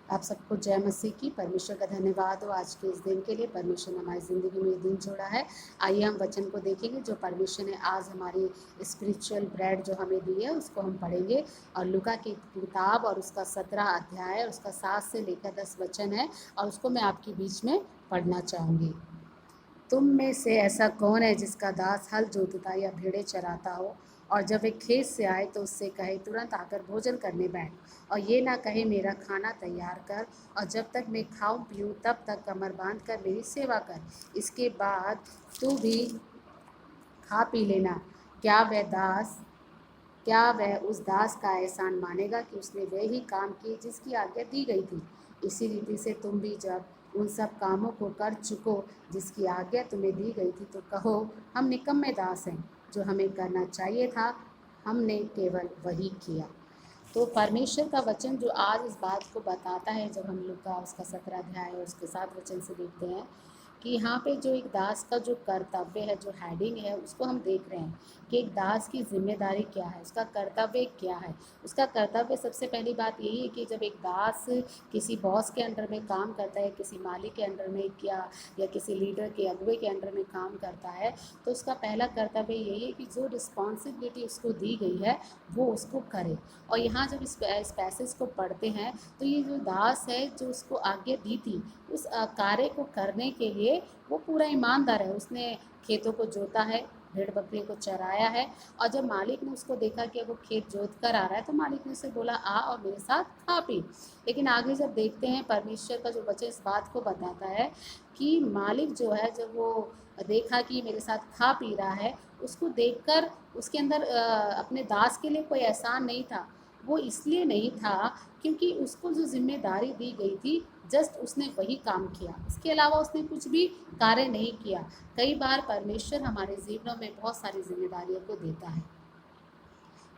आप सबको जय मसीह की। परमेश्वर का धन्यवाद हो आज के इस दिन के लिए। परमेश्वर ने हमारी ज़िंदगी में ये दिन जोड़ा है। आइए हम वचन को देखेंगे जो परमेश्वर ने आज हमारी स्पिरिचुअल ब्रेड जो हमें दी है उसको हम पढ़ेंगे। और लूका की किताब और उसका 17 अध्याय और उसका 7 से लेकर 10 वचन है और उसको मैं आपके बीच में पढ़ना चाहूँगी। तुम में से ऐसा कौन है जिसका दास हल जोतता या भेड़ें चराता हो, और जब वे खेत से आए तो उससे कहे तुरंत आकर भोजन करने बैठ, और ये ना कहे मेरा खाना तैयार कर, और जब तक मैं खाऊं पीऊं तब तक कमर बांध कर मेरी सेवा कर, इसके बाद तू भी खा पी लेना। क्या वह दास क्या वह उस दास का एहसान मानेगा कि उसने वह ही काम किए जिसकी आज्ञा दी गई थी। इसी रीति से तुम भी जब उन सब कामों को कर चुको जिसकी आज्ञा तुम्हें दी गई थी तो कहो हम निकम्मे दास हैं, जो हमें करना चाहिए था हमने केवल वही किया। तो परमेश्वर का वचन जो आज इस बात को बताता है, जब हम लोग का उसका 17 अध्याय और उसके 7 वचन से देखते हैं कि यहाँ पे जो एक दास का जो कर्तव्य है, जो हेडिंग है, उसको हम देख रहे हैं कि एक दास की जिम्मेदारी क्या है, उसका कर्तव्य क्या है। उसका कर्तव्य सबसे पहली बात यही है कि जब एक दास किसी बॉस के अंडर में काम करता है, किसी मालिक के अंडर में या किसी लीडर के अगुवे के अंडर में काम करता है, तो उसका पहला कर्तव्य यही है कि जो रिस्पॉन्सिबिलिटी उसको दी गई है वो उसको करे। और यहाँ जब इस पैसेज को पढ़ते हैं तो ये जो दास है जो उसको आज्ञा दी थी उस कार्य को करने के लिए वो पूरा ईमानदार है। उसने खेतों को जोता है, भेड़ बकरी को चराया है, और जब मालिक ने उसको देखा कि वो खेत जोत कर आ रहा है तो मालिक ने उसे बोला आ और मेरे साथ खा पी। लेकिन आगे जब देखते हैं परमेश्वर का जो वचन इस बात को बताता है कि मालिक जो है जब वो देखा कि मेरे साथ खा पी रहा है, उसको देखकर उसके अंदर अपने दास के लिए कोई एहसान नहीं था। वो इसलिए नहीं था क्योंकि उसको जो जिम्मेदारी दी गई थी जस्ट उसने वही काम किया, इसके अलावा उसने कुछ भी कार्य नहीं किया। कई बार परमेश्वर हमारे जीवनों में बहुत सारी जिम्मेदारियों को देता है।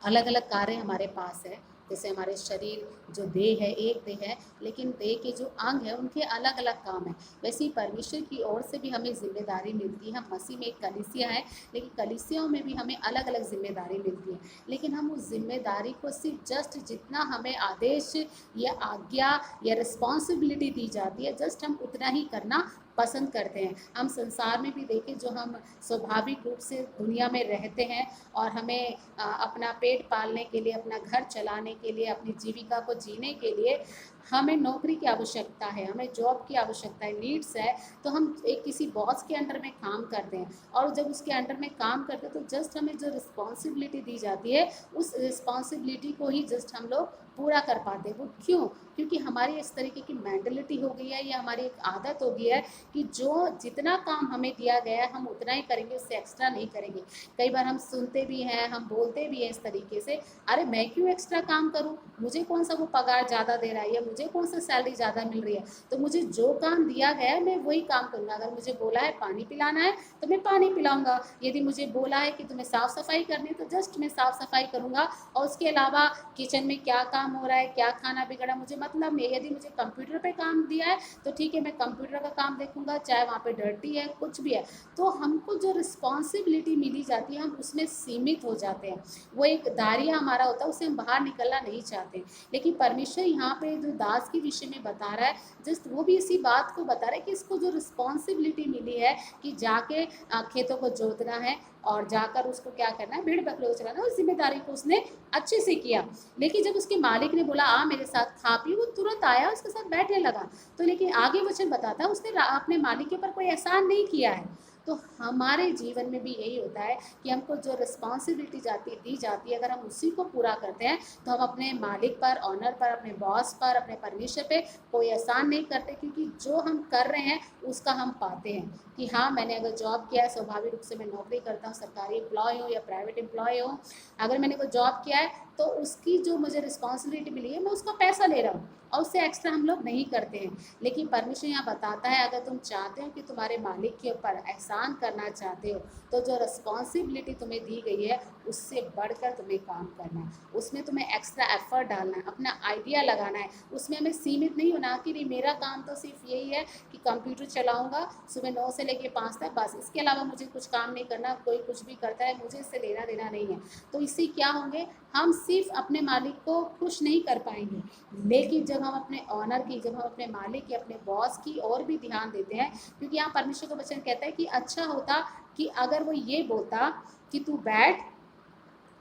अलग अलग कार्य हमारे पास है, जैसे हमारे शरीर जो देह है, एक देह है, लेकिन देह के जो अंग है उनके अलग अलग काम है। वैसे ही परमेश्वर की ओर से भी हमें जिम्मेदारी मिलती है। हम मसीह में एक कलीसिया है, लेकिन कलीसियाओं में भी हमें अलग अलग जिम्मेदारी मिलती है। लेकिन हम उस जिम्मेदारी को सिर्फ जस्ट जितना हमें आदेश या आज्ञा या रिस्पॉन्सिबिलिटी दी जाती है जस्ट हम उतना ही करना पसंद करते हैं। हम संसार में भी देखें, जो हम स्वाभाविक रूप से दुनिया में रहते हैं और हमें अपना पेट पालने के लिए, अपना घर चलाने के लिए, अपनी जीविका को जीने के लिए हमें नौकरी की आवश्यकता है, हमें जॉब की आवश्यकता है, नीड्स है। तो हम एक किसी बॉस के अंडर में काम करते हैं, और जब उसके अंडर में काम करते हैं तो जस्ट हमें जो रिस्पॉन्सिबिलिटी दी जाती है उस रिस्पॉन्सिबिलिटी को ही जस्ट हम लोग पूरा कर पाते हैं। वो क्यों? क्योंकि हमारी इस तरीके की मेंटलिटी हो गई है, या हमारी एक आदत हो गई है कि जो जितना काम हमें दिया गया है हम उतना ही करेंगे, उससे एक्स्ट्रा नहीं करेंगे। कई बार हम सुनते भी हैं, हम बोलते भी हैं इस तरीके से, अरे मैं क्यों एक्स्ट्रा काम करूं, मुझे कौन सा वो पगार ज़्यादा दे रहा है या मुझे कौन सा सैलरी ज़्यादा मिल रही है, तो मुझे जो काम दिया गया है मैं वही काम करूँगा। अगर मुझे बोला है पानी पिलाना है तो मैं पानी पिलाऊंगा, यदि मुझे बोला है कि तुम्हें साफ़ सफाई करनी है तो जस्ट मैं साफ़ सफाई करूँगा, और उसके अलावा किचन में क्या काम हो रहा है, क्या खाना बिगड़ा, मुझे मतलब नहीं। यदि मुझे कंप्यूटर पर काम दिया है तो ठीक है, मैं कंप्यूटर का काम देखूंगा, चाहे वहाँ पे डर्टी है कुछ भी है। तो हमको जो रिस्पॉन्सिबिलिटी मिली जाती है हम उसमें सीमित हो जाते हैं। वो एक दायरा हमारा होता है, उससे हम बाहर निकलना नहीं चाहते। लेकिन परमेश्वर यहाँ पे जो दास के विषय में बता रहा है, जस्ट वो भी इसी बात को बता रहा है कि इसको जो रिस्पॉन्सिबिलिटी मिली है कि जाके खेतों को जोतना है और जाकर उसको क्या करना है, भेड़ बकरियों को चलाना है, उस जिम्मेदारी को उसने अच्छे से किया। लेकिन जब उसके मालिक ने बोला आ मेरे साथ खा पी, वो तुरंत आया उसके साथ बैठने लगा। तो लेकिन आगे वचन बताता है उसने अपने मालिक के ऊपर कोई एहसान नहीं किया है। तो हमारे जीवन में भी यही होता है कि हमको जो रिस्पॉन्सिबिलिटी दी जाती है, अगर हम उसी को पूरा करते हैं तो हम अपने मालिक पर, ऑनर पर, अपने बॉस पर, अपने परमेश्वर पे कोई एहसान नहीं करते, क्योंकि जो हम कर रहे हैं उसका हम पाते हैं। कि हाँ, मैंने अगर जॉब किया है, स्वाभाविक रूप से मैं नौकरी करता हूँ, सरकारी एम्प्लॉय हूँ या प्राइवेट एम्प्लॉय हूँ, अगर मैंने वो जॉब किया है तो उसकी जो मुझे रिस्पॉन्सिबिलिटी मिली है मैं उसका पैसा ले रहा हूँ, और उससे एक्स्ट्रा हम लोग नहीं करते हैं। लेकिन परमेश्वर यहाँ बताता है अगर तुम चाहते हो कि तुम्हारे मालिक के ऊपर एहसान एहसान करना चाहते हो, तो जो रिस्पॉन्सिबिलिटी तुम्हें दी गई है उससे बढ़कर तुम्हें काम करना है, उसमें तुम्हें एक्स्ट्रा एफर्ट डालना है, अपना आइडिया लगाना है। उसमें हमें सीमित नहीं होना कि नहीं मेरा काम तो सिर्फ यही है कि कंप्यूटर चलाऊंगा सुबह 9 से लेकर 5 तक, बस इसके अलावा मुझे कुछ काम नहीं करना, कोई कुछ भी करता है मुझे इससे लेना देना नहीं है। तो इससे क्या होंगे, हम सिर्फ अपने मालिक को खुश नहीं कर पाएंगे, लेकिन जब हम अपने ऑनर की, जब हम अपने मालिक की, अपने बॉस की और भी ध्यान देते हैं, क्योंकि यहाँ परमेश्वर का वचन कहता है कि अच्छा होता कि अगर वो ये बोलता कि तू बैठ,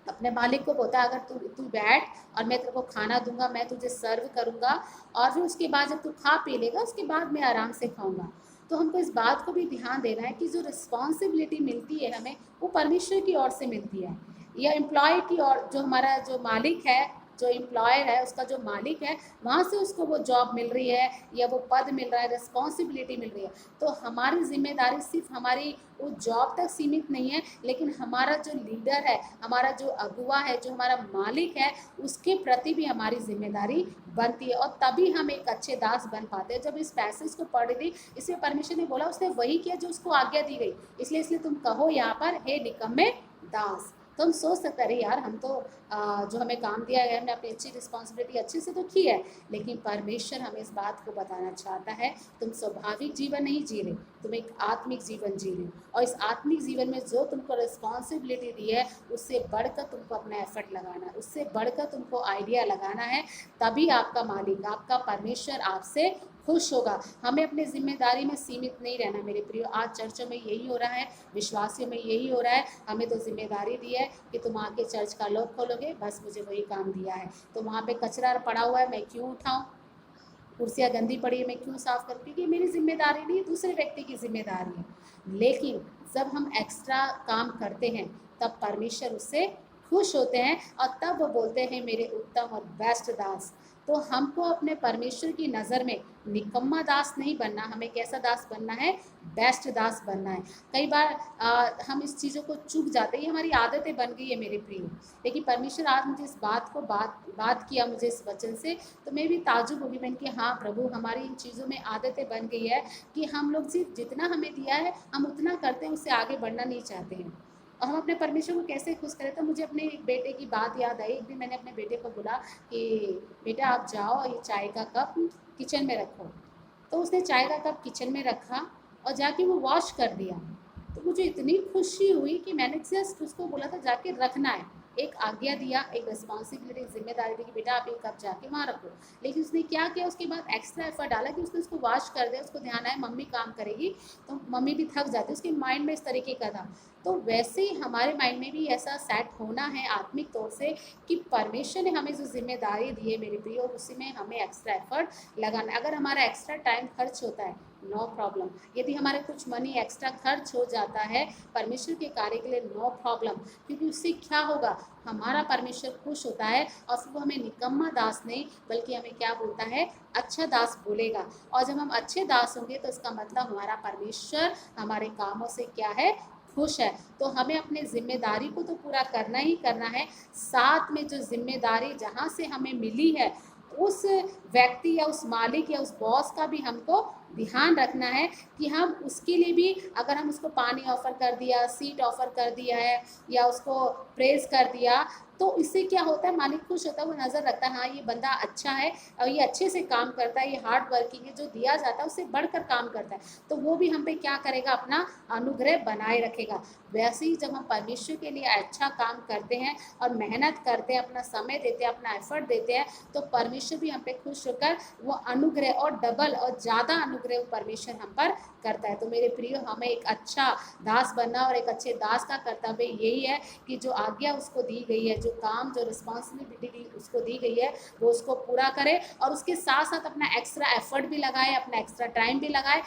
अपने मालिक को बोलता अगर तू तू बैठ और मैं तेरे को खाना दूंगा, मैं तुझे सर्व करूंगा, और फिर उसके बाद जब तू खा पी लेगा उसके बाद मैं आराम से खाऊंगा। तो हमको इस बात को भी ध्यान देना है कि जो रिस्पॉन्सिबिलिटी मिलती है हमें, वो परमेश्वर की ओर से मिलती है, या एम्प्लॉय की ओर, जो हमारा जो मालिक है, जो एम्प्लॉयर है, उसका जो मालिक है, वहाँ से उसको वो जॉब मिल रही है या वो पद मिल रहा है, रिस्पॉन्सिबिलिटी मिल रही है। तो हमारी जिम्मेदारी सिर्फ हमारी वो जॉब तक सीमित नहीं है, लेकिन हमारा जो लीडर है, हमारा जो अगुआ है, जो हमारा मालिक है, उसके प्रति भी हमारी जिम्मेदारी बनती है, और तभी हम एक अच्छे दास बन पाते हैं। जब इस पैसेज को पढ़ रही, इसमें परमेश्वर ने बोला उसने वही किया जो उसको आज्ञा दी गई, इसलिए तुम कहो यहाँ पर हे निकम्मे दास। तो हम सोच सकते हैं अरे यार हम तो जो हमें काम दिया गया हमने अपनी अच्छी रिस्पॉन्सिबिलिटी अच्छे से तो की है, लेकिन परमेश्वर हमें इस बात को बताना चाहता है तुम स्वाभाविक जीवन नहीं जी रहे, तुम एक आत्मिक जीवन जी रहे हो, और इस आत्मिक जीवन में जो तुमको रिस्पॉन्सिबिलिटी दी है उससे बढ़कर तुमको अपना एफर्ट लगाना है, उससे बढ़कर तुमको आइडिया लगाना है, तभी आपका मालिक, आपका परमेश्वर आपसे खुश होगा। हमें अपनी जिम्मेदारी में सीमित नहीं रहना मेरे प्रियो। आज चर्चों में यही हो रहा है, विश्वासियों में यही हो रहा है। हमें तो जिम्मेदारी दी है कि तुम आके चर्च का लॉक खोलोगे, बस मुझे वही काम दिया है। तो वहाँ पे कचरा पड़ा हुआ है मैं क्यों उठाऊँ, कुर्सियाँ गंदी पड़ी है मैं क्यों साफ़ करूँ, क्योंकि मेरी जिम्मेदारी नहीं, दूसरे व्यक्ति की जिम्मेदारी है। लेकिन जब हम एक्स्ट्रा काम करते हैं तब परमेश्वर उससे खुश होते हैं, और तब वो बोलते हैं मेरे उत्तम और बेस्ट दास। तो हमको अपने परमेश्वर की नज़र में निकम्मा दास नहीं बनना, हमें कैसा दास बनना है, बेस्ट दास बनना है। कई बार हम इस चीज़ों को चूक जाते हैं, ये हमारी आदतें बन गई है मेरे प्रिय। लेकिन परमेश्वर आज मुझे इस बात को बात किया मुझे इस वचन से, तो मैं भी ताजुब होगी मैंने कि हाँ प्रभु हमारी इन चीज़ों में आदतें बन गई है कि हम लोग सिर्फ जितना हमें दिया है हम उतना करते हैं, उससे आगे बढ़ना नहीं चाहते हैं। और हम अपने परमेश्वर को कैसे खुश करें। तो मुझे अपने एक बेटे की बात याद आई। एक दिन मैंने अपने बेटे को बोला कि बेटा आप जाओ ये चाय का कप किचन में रखो। तो उसने चाय का कप किचन में रखा और जाके वो वॉश कर दिया। तो मुझे इतनी खुशी हुई कि मैंने जस्ट उसको बोला था जाके रखना है, एक आज्ञा दिया, एक रिस्पॉन्सिबिलिटी, एक जिम्मेदारी दी कि बेटा आप एक कप जाके वहाँ रखो। लेकिन उसने क्या किया, उसके बाद एक्स्ट्रा एफर्ट डाला कि उसने उसको वॉश कर दिया। उसको ध्यान आया मम्मी काम करेगी तो मम्मी भी थक जाती, उसके माइंड में इस तरीके का था। तो वैसे ही हमारे माइंड में भी ऐसा सेट होना है आत्मिक तौर से कि परमेश्वर ने हमें जो जिम्मेदारी दी है मेरे प्रिय, उसी में हमें एक्स्ट्रा एफर्ट लगाना है। अगर हमारा एक्स्ट्रा टाइम खर्च होता है नो प्रॉब्लम, यदि हमारे कुछ मनी एक्स्ट्रा खर्च हो जाता है परमेश्वर के कार्य के लिए नो प्रॉब्लम, क्योंकि उससे क्या होगा, हमारा परमेश्वर खुश होता है और फिर वो हमें निकम्मा दास नहीं बल्कि हमें क्या बोलता है, अच्छा दास बोलेगा। और जब हम अच्छे दास होंगे तो इसका मतलब हमारा परमेश्वर हमारे कामों से क्या है, खुश है। तो हमें अपनी जिम्मेदारी को तो पूरा करना ही करना है, साथ में जो जिम्मेदारी जहाँ से हमें मिली है उस व्यक्ति या उस मालिक या उस बॉस का भी हमको ध्यान रखना है कि हम उसके लिए भी, अगर हम उसको पानी ऑफ़र कर दिया, सीट ऑफ़र कर दिया है या उसको प्रेज़ कर दिया, तो इससे क्या होता है, मालिक खुश होता है, वो नज़र रखता है हाँ ये बंदा अच्छा है और ये अच्छे से काम करता है, ये हार्ड वर्किंग है, जो दिया जाता है उससे बढ़कर काम करता है, तो वो भी हम पे क्या करेगा, अपना अनुग्रह बनाए रखेगा। वैसे ही जब हम परमेश्वर के लिए अच्छा काम करते हैं और मेहनत करते हैं, अपना समय देते हैं, अपना एफर्ट देते हैं, तो परमेश्वर भी हम पे खुश होकर वो अनुग्रह और डबल और ज़्यादा अनुग्रह परमेश्वर हम पर करता है। तो मेरे प्रिय, हमें एक अच्छा दास बनना और एक अच्छे दास का कर्तव्य यही है कि जो आज्ञा उसको दी गई है, जो काम, जो रिस्पॉन्सिबिलिटी उसको दी गई है, वो उसको पूरा करे और उसके साथ साथ अपना एक्स्ट्रा एफर्ट भी लगाए, अपना एक्स्ट्रा टाइम भी लगाए।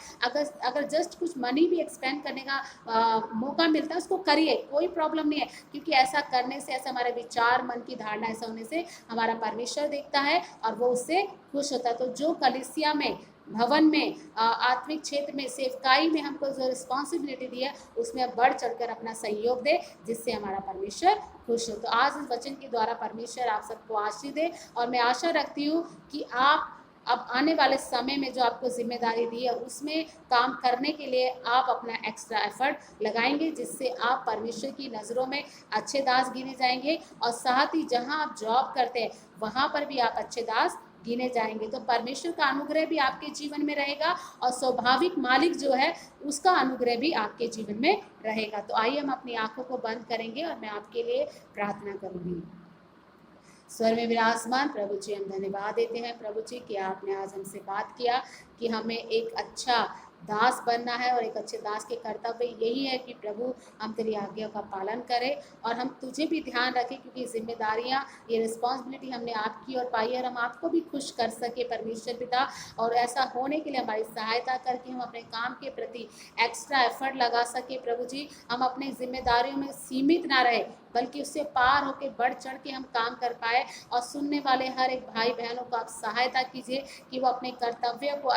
अगर जस्ट कुछ मनी भी एक्सपेंड करने का मौका मिलता है उसको करिए, कोई प्रॉब्लम नहीं है, क्योंकि ऐसा करने से, ऐसा हमारे विचार, मन की धारणा ऐसा होने से हमारा परमेश्वर देखता है और वो उससे खुश होता है। तो जो कलीसिया में, भवन में, आत्मिक क्षेत्र में, सेवकाई में हमको जो रिस्पॉन्सिबिलिटी दी है उसमें अब बढ़ चढ़कर अपना सहयोग दे, जिससे हमारा परमेश्वर खुश हो। तो आज इस वचन के द्वारा परमेश्वर आप सबको आशीष दे और मैं आशा रखती हूँ कि आप अब आने वाले समय में जो आपको जिम्मेदारी दी है उसमें काम करने के लिए आप अपना एक्स्ट्रा एफर्ट लगाएंगे, जिससे आप परमेश्वर की नज़रों में अच्छे दास गिने जाएंगे, और साथ ही जहां आप जॉब करते हैं वहां पर भी आप अच्छे दास गिने जाएंगे। तो परमेश्वर का अनुग्रह भी आपके जीवन में रहेगा, और स्वाभाविक मालिक जो है उसका अनुग्रह भी आपके जीवन में रहेगा। तो आइए हम अपनी आंखों को बंद करेंगे और मैं आपके लिए प्रार्थना करूंगी। स्वर में विराजमान प्रभु जी, हम धन्यवाद देते हैं प्रभु जी कि आपने आज हमसे बात किया कि हमें एक अच्छा दास बनना है, और एक अच्छे दास के कर्तव्य यही है कि प्रभु हम तेरी आज्ञा का पालन करें और हम तुझे भी ध्यान रखें, क्योंकि जिम्मेदारियां, ये रिस्पॉन्सिबिलिटी हमने आपकी और पाई है, और हम आपको भी खुश कर सके परमेश्वर पिता। और ऐसा होने के लिए हमारी सहायता करके हम अपने काम के प्रति एक्स्ट्रा एफर्ट लगा सके प्रभु जी। हम अपने जिम्मेदारियों में सीमित ना रहे, बल्कि उससे पार होकर बढ़ चढ़ के हम काम कर पाए। और सुनने वाले हर एक भाई बहनों को आप सहायता कीजिए कि वो अपने कर्तव्यों को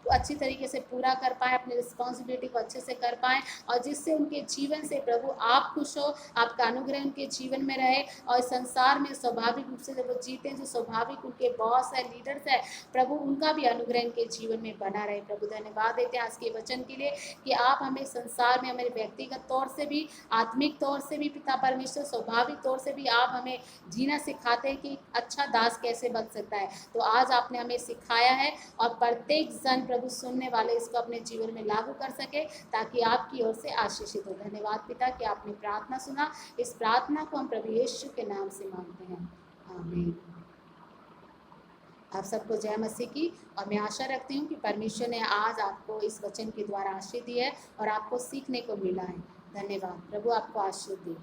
अच्छी तरीके से पूरा कर पाए, अपनी रिस्पॉन्सिबिलिटी को अच्छे से कर पाए, और जिससे उनके जीवन से प्रभु आप खुश हो, आपका अनुग्रह उनके जीवन में रहे, और संसार में स्वाभाविक रूप से जब वो जीते, जो स्वाभाविक उनके बॉस है, लीडर्स है, प्रभु उनका भी अनुग्रह उनके जीवन में बना रहे। प्रभु धन्यवाद देते हैं आज के वचन के लिए कि आप हमें संसार में, हमें व्यक्तिगत तौर से भी, आत्मिक तौर से भी पिता परमेश्वर, स्वाभाविक तौर से भी आप हमें जीना सिखाते हैं कि अच्छा दास कैसे बन सकता है। तो आज आपने हमें सिखाया है, और प्रत्येक जन प्रभु सुनने वाले इसको अपने जीवन में लागू कर सके, ताकि आपकी ओर से आशीषित हो। धन्यवाद पिता कि आपने प्रार्थना सुना। इस प्रार्थना को हम प्रभु यीशु के नाम से मांगते हैं, आमीन। आप सबको जय मसीह की। और मैं आशा रखती हूँ कि परमेश्वर ने आज आपको इस वचन के द्वारा आशीष दी है और आपको सीखने को मिला है। धन्यवाद। प्रभु आपको आशीष दे।